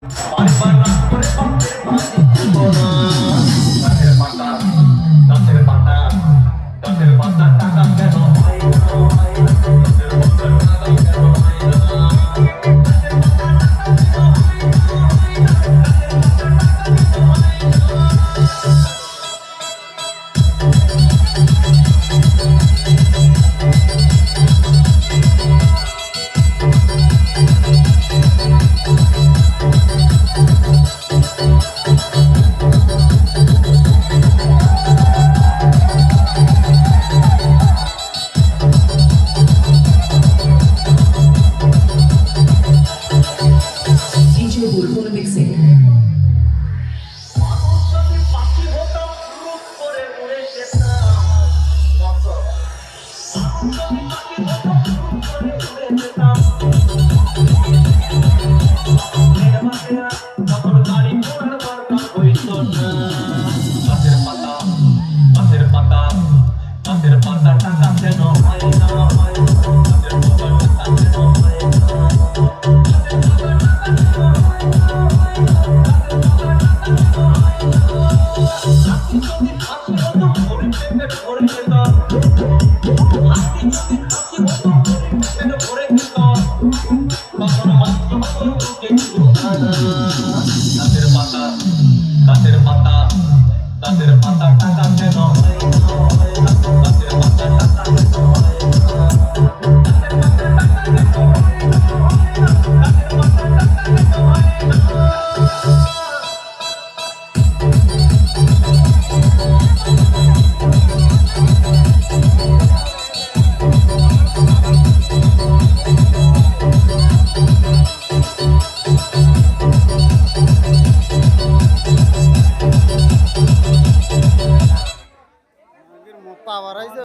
বারবার রাত করে বাপের বাড়ি ফিরবো না। গাছের পাতা, গাছের পাতা, গাছের পাতার টাকা কেন হয় না? গাছের পাতার টাকা কেন হয় না? গাছের পাতার টাকা কেন হয় না? গাছের পাতার টাকা কেন হয় না? DJ Bulbul mixing. মানুষ যদি পাখি হতাম রূপ করে উড়ে যেতাম। মানুষ যদি পাখি হতাম রূপ করে উড়ে যেতাম। মেঘমাখেরা তখন গাড়ি ঘোড়ার দরকার হইতো না। গাছের পাতা, গাছের পাতা, গাছের পাতা টাকা কেন হয় না? গাছের পাতার টাকা কেন হয় না? যদি ফাঁসি হতো পরিবেশের ভরে যেতাম। হাতি যদি ফাঁসি হতো পরিবেশের ভরে যেতাম। তখন মাত্র হতো একটু আনা। গাছের পাতা, গাছের পাতা, গাছের পাতা টাকা কেন হয় না? গাছের পাতা টাকা কেন হয় না? গাছের পাতা টাকা কেন হয় না? গাছের পাতা টাকা কেন হয় না? পাওয়ার